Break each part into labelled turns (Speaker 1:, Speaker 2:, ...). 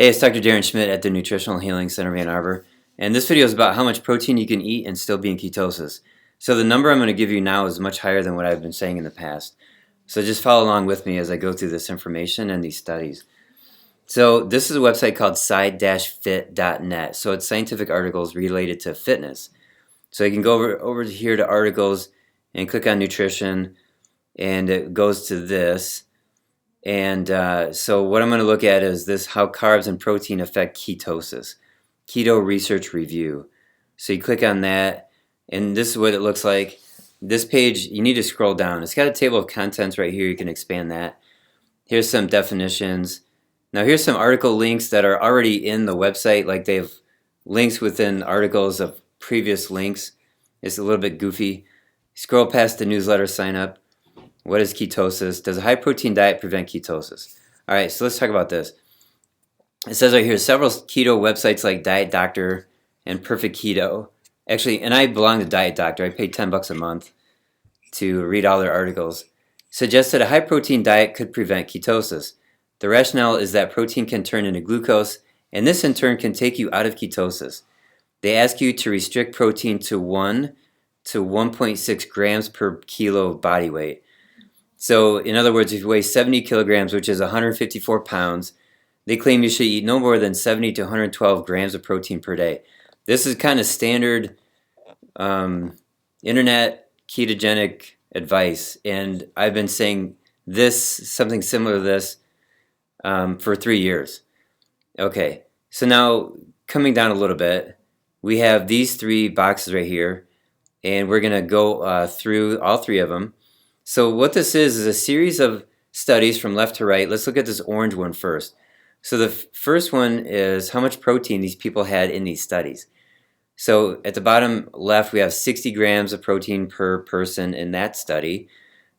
Speaker 1: Hey, it's Dr. Darren Schmidt at the Nutritional Healing Center of Ann Arbor, and this video is about how much protein you can eat and still be in ketosis. So the number I'm going to give you now is much higher than what I've been saying in the past. So just follow along with me as I go through this information and these studies. So this is a website called sci-fit.net. So it's scientific articles related to fitness. So you can go over here to articles and click on nutrition, and it goes to this. And so what I'm going to look at is this: how carbs and protein affect ketosis. Keto Research Review. So you click on that, and this is what it looks like. This page, you need to scroll down. It's got a table of contents right here. You can expand that. Here's some definitions. Now here's some article links that are already in the website, like they have links within articles of previous links. It's a little bit goofy. Scroll past the newsletter sign up. What is ketosis? Does a high-protein diet prevent ketosis? All right, so let's talk about this. It says right here, several keto websites like Diet Doctor and Perfect Keto. Actually, and I belong to Diet Doctor. I pay $10 a month to read all their articles. Suggest that a high-protein diet could prevent ketosis. The rationale is that protein can turn into glucose, and this in turn can take you out of ketosis. They ask you to restrict protein to 1 to 1.6 grams per kilo of body weight. So, in other words, if you weigh 70 kilograms, which is 154 pounds, they claim you should eat no more than 70 to 112 grams of protein per day. This is kind of standard internet ketogenic advice, and I've been saying something similar to this, for 3 years. Okay, so now coming down a little bit, we have these 3 boxes right here, and we're going to go through all 3 of them. So what this is a series of studies from left to right. Let's look at this orange one first. So the first one is how much protein these people had in these studies. So at the bottom left, we have 60 grams of protein per person in that study.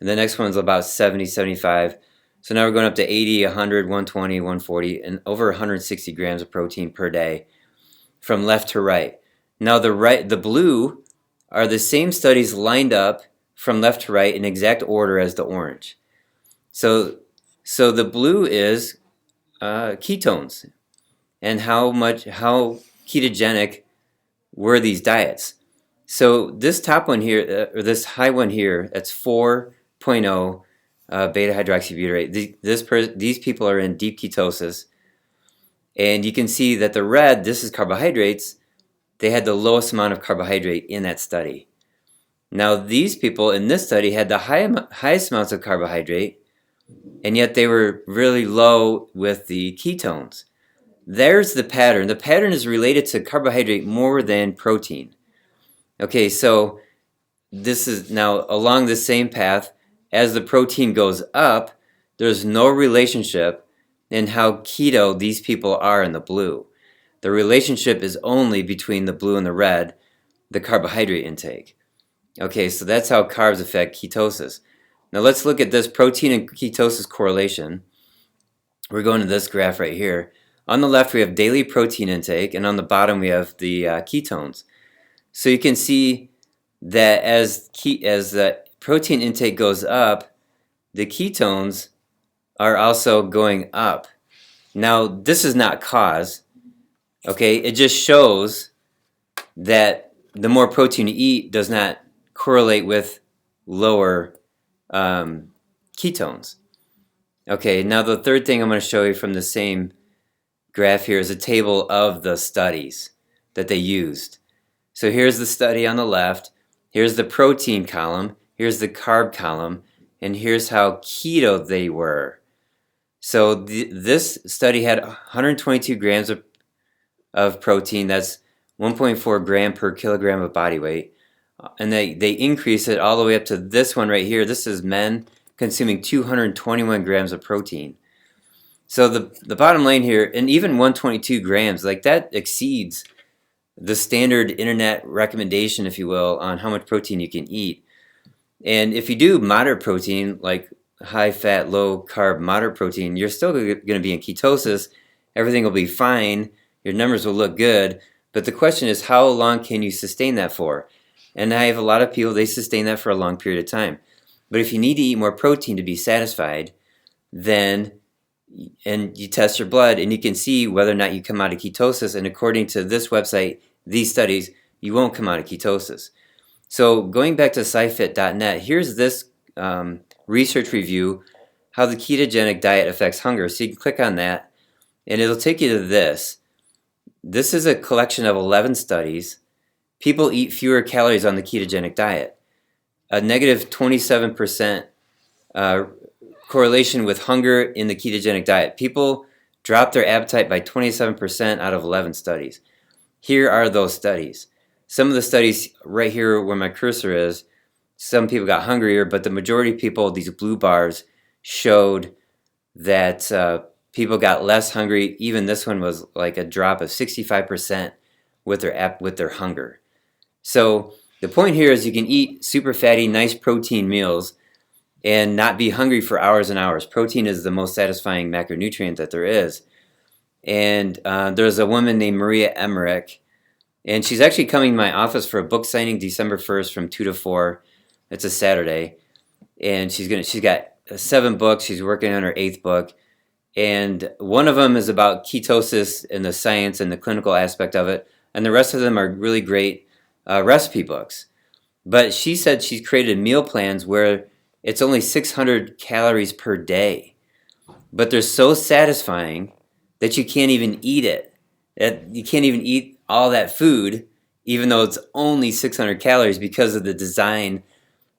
Speaker 1: And the next one's about 70, 75. So now we're going up to 80, 100, 120, 140, and over 160 grams of protein per day from left to right. Now the blue are the same studies lined up from left to right in exact order as the orange. So the blue is ketones and how ketogenic were these diets. So this top one here, or this high one here, that's 4.0 beta hydroxybutyrate. These people are in deep ketosis, and you can see that the red, this is carbohydrates. They had the lowest amount of carbohydrate in that study. Now these people in this study had the highest amounts of carbohydrate, and yet they were really low with the ketones. There's the pattern. The pattern is related to carbohydrate more than protein. Okay, so this is now along the same path. As the protein goes up, there's no relationship in how keto these people are in the blue. The relationship is only between the blue and the red, the carbohydrate intake. Okay, so that's how carbs affect ketosis. Now let's look at this protein and ketosis correlation. We're going to this graph right here. On the left, we have daily protein intake, and on the bottom, we have the ketones. So you can see that as the protein intake goes up, the ketones are also going up. Now, this is not cause. Okay, it just shows that the more protein you eat does not correlate with lower ketones. Okay, now the third thing I'm going to show you from the same graph here is a table of the studies that they used. So here's the study on the left, here's the protein column, here's the carb column, and here's how keto they were. So this study had 122 grams of protein, that's 1.4 gram per kilogram of body weight. And they increase it all the way up to this one right here. This is men consuming 221 grams of protein. So the bottom line here, and even 122 grams, like that exceeds the standard internet recommendation, if you will, on how much protein you can eat. And if you do moderate protein, like high fat, low carb, moderate protein, you're still going to be in ketosis. Everything will be fine. Your numbers will look good. But the question is, how long can you sustain that for? And I have a lot of people, they sustain that for a long period of time. But if you need to eat more protein to be satisfied, then and you test your blood, and you can see whether or not you come out of ketosis. And according to this website, these studies, you won't come out of ketosis. So going back to scifit.net, here's this research review, how the ketogenic diet affects hunger. So you can click on that, and it'll take you to this. This is a collection of 11 studies. People eat fewer calories on the ketogenic diet. A negative 27% correlation with hunger in the ketogenic diet. People drop their appetite by 27% out of 11 studies. Here are those studies. Some of the studies right here where my cursor is, some people got hungrier, but the majority of people, these blue bars, showed that people got less hungry. Even this one was like a drop of 65% with their hunger. So the point here is you can eat super fatty, nice protein meals and not be hungry for hours and hours. Protein is the most satisfying macronutrient that there is. And there's a woman named Maria Emmerich, and she's actually coming to my office for a book signing December 1st from 2 to 4. It's a Saturday. And she's got 7 books. She's working on her 8th book. And one of them is about ketosis and the science and the clinical aspect of it. And the rest of them are really great recipe books. But she said she's created meal plans where it's only 600 calories per day. But they're so satisfying that you can't even eat it. You can't even eat all that food, even though it's only 600 calories, because of the design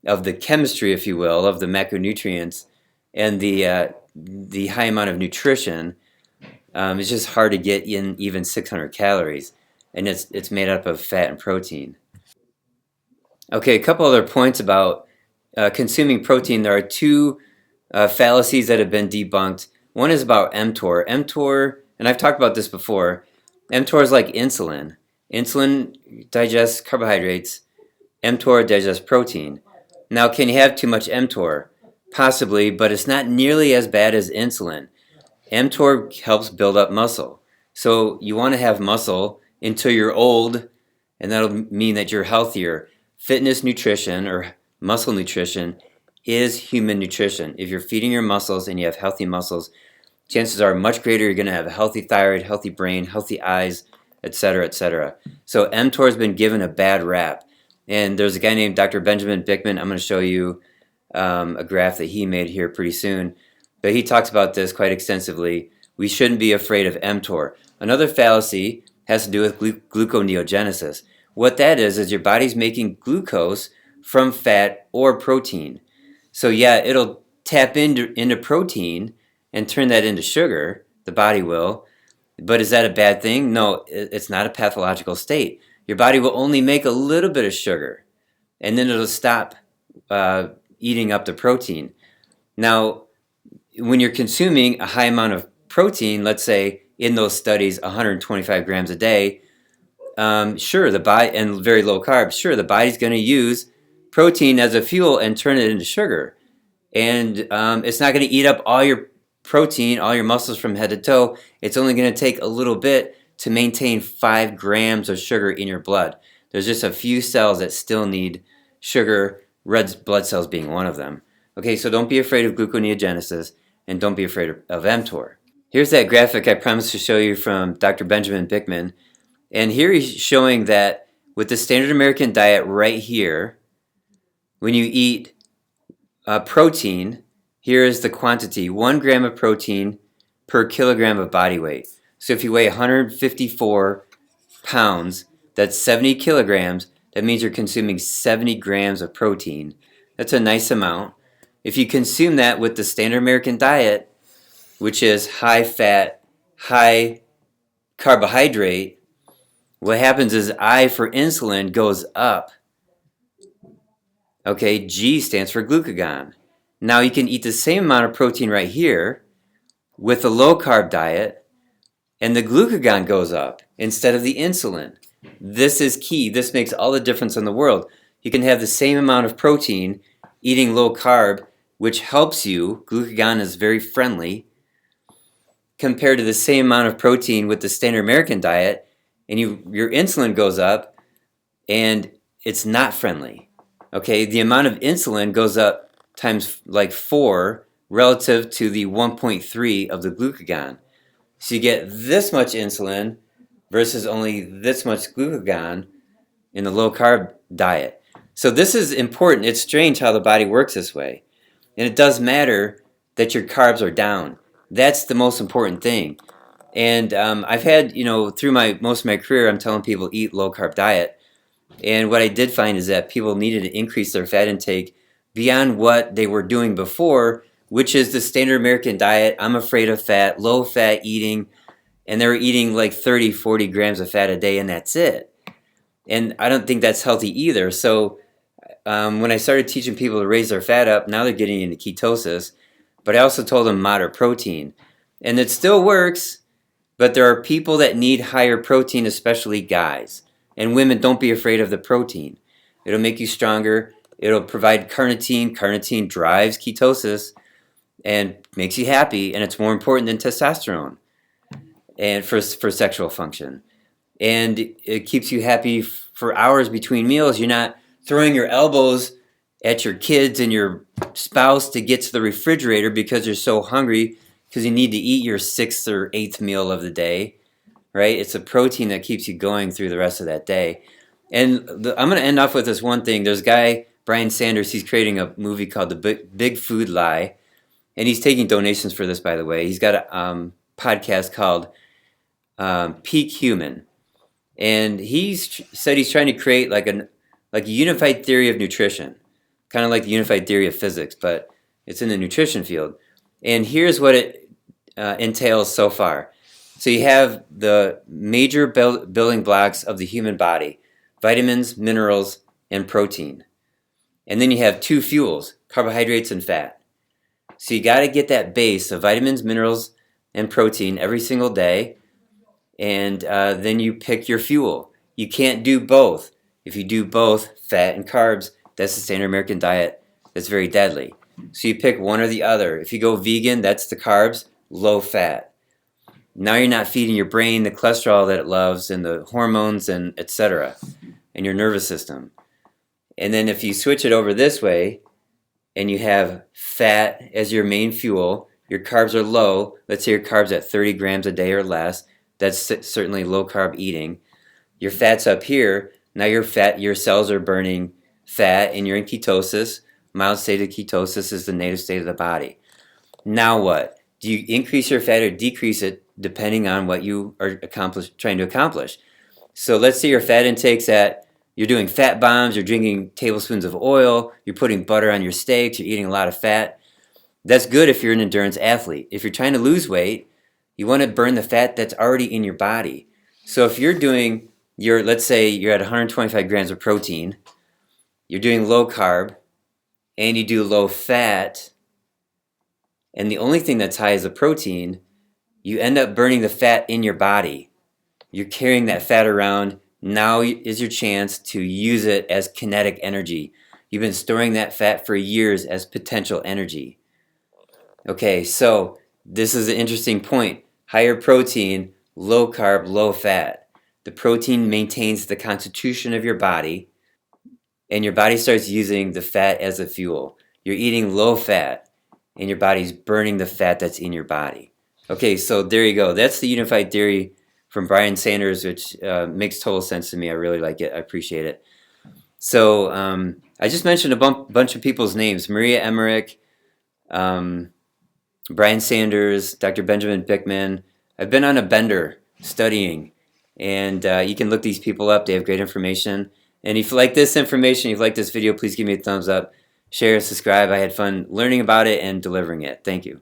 Speaker 1: of the chemistry, if you will, of the macronutrients and the high amount of nutrition. It's just hard to get in even 600 calories, and it's made up of fat and protein. Okay, a couple other points about consuming protein. There are 2 fallacies that have been debunked. One is about mTOR. mTOR, and I've talked about this before, mTOR is like insulin. Insulin digests carbohydrates. mTOR digests protein. Now, can you have too much mTOR? Possibly, but it's not nearly as bad as insulin. mTOR helps build up muscle. So you want to have muscle until you're old, and that'll mean that you're healthier. Fitness nutrition or muscle nutrition is human nutrition. If you're feeding your muscles and you have healthy muscles, chances are much greater you're going to have a healthy thyroid, healthy brain, healthy eyes, etc., etc. So mTOR has been given a bad rap. And there's a guy named Dr. Benjamin Bickman. I'm going to show you a graph that he made here pretty soon. But he talks about this quite extensively. We shouldn't be afraid of mTOR. Another fallacy has to do with gluconeogenesis. What that is your body's making glucose from fat or protein. So yeah, it'll tap into protein and turn that into sugar. The body will. But is that a bad thing? No, it's not a pathological state. Your body will only make a little bit of sugar, and then it'll stop eating up the protein. Now, when you're consuming a high amount of protein, let's say in those studies 125 grams a day, sure, the body, and very low carbs, sure, the body's going to use protein as a fuel and turn it into sugar. And it's not going to eat up all your protein, all your muscles from head to toe. It's only going to take a little bit to maintain 5 grams of sugar in your blood. There's just a few cells that still need sugar, red blood cells being one of them. Okay, so don't be afraid of gluconeogenesis, and don't be afraid of mTOR. Here's that graphic I promised to show you from Dr. Benjamin Bickman. And here he's showing that with the standard American diet right here, when you eat protein, here is the quantity, 1 gram of protein per kilogram of body weight. So if you weigh 154 pounds, that's 70 kilograms. That means you're consuming 70 grams of protein. That's a nice amount. If you consume that with the standard American diet, which is high fat, high carbohydrate, what happens is I for insulin goes up. Okay, G stands for glucagon. Now you can eat the same amount of protein right here with a low carb diet, and the glucagon goes up instead of the insulin. This is key. This makes all the difference in the world. You can have the same amount of protein eating low carb, which helps you. Glucagon is very friendly compared to the same amount of protein with the standard American diet, and your insulin goes up, and it's not friendly. Okay, the amount of insulin goes up times like 4 relative to the 1.3 of the glucagon. So you get this much insulin versus only this much glucagon in the low carb diet. So this is important. It's strange how the body works this way. And it does matter that your carbs are down. That's the most important thing. And I've had, through most of my career, I'm telling people eat low carb diet. And what I did find is that people needed to increase their fat intake beyond what they were doing before, which is the standard American diet. I'm afraid of fat, low fat eating, and they were eating like 30, 40 grams of fat a day, and that's it. And I don't think that's healthy either. So when I started teaching people to raise their fat up, now they're getting into ketosis. But I also told them moderate protein. And it still works, but there are people that need higher protein, especially guys. And women, don't be afraid of the protein. It'll make you stronger. It'll provide carnitine. Carnitine drives ketosis and makes you happy, and it's more important than testosterone and for sexual function. And it keeps you happy for hours between meals. You're not throwing your elbows at your kids and your spouse to get to the refrigerator because you're so hungry because you need to eat your 6th or 8th meal of the day, right? It's a protein that keeps you going through the rest of that day. And I'm going to end off with this one thing. There's a guy, Brian Sanders, he's creating a movie called The Big Food Lie. And he's taking donations for this, by the way. He's got a podcast called Peak Human. And said he's trying to create like a unified theory of nutrition, kind of like the unified theory of physics, but it's in the nutrition field. And here's what it entails so far. So you have the major building blocks of the human body: vitamins, minerals, and protein. And then you have 2 fuels, carbohydrates and fat. So you got to get that base of vitamins, minerals, and protein every single day. And then you pick your fuel. You can't do both. If you do both, fat and carbs, that's the standard American diet. That's very deadly. So you pick one or the other. If you go vegan, that's the carbs, low fat. Now you're not feeding your brain the cholesterol that it loves and the hormones and etc. and your nervous system. And then if you switch it over this way and you have fat as your main fuel, your carbs are low. Let's say your carbs at 30 grams a day or less. That's certainly low carb eating. Your fat's up here. Now your cells are burning fat and you're in ketosis. Mild state of ketosis is the native state of the body. Now what? Do you increase your fat or decrease it depending on what you are trying to accomplish? So let's say your fat intake's you're doing fat bombs, you're drinking tablespoons of oil, you're putting butter on your steaks, you're eating a lot of fat. That's good if you're an endurance athlete. If you're trying to lose weight, you want to burn the fat that's already in your body. So if you're doing let's say you're at 125 grams of protein, you're doing low carb, and you do low fat, and the only thing that's high is the protein, you end up burning the fat in your body. You're carrying that fat around. Now is your chance to use it as kinetic energy. You've been storing that fat for years as potential energy. Okay, so this is an interesting point. Higher protein, low carb, low fat. The protein maintains the constitution of your body, and your body starts using the fat as a fuel. You're eating low fat, and your body's burning the fat that's in your body. Okay, so there you go. That's the unified theory from Brian Sanders, which makes total sense to me. I really like it. I appreciate it. So I just mentioned a bunch of people's names: Maria Emmerich, Brian Sanders, Dr. Benjamin Bickman. I've been on a bender studying, and you can look these people up. They have great information. And if you like this information, if you like this video, please give me a thumbs up, share, subscribe. I had fun learning about it and delivering it. Thank you.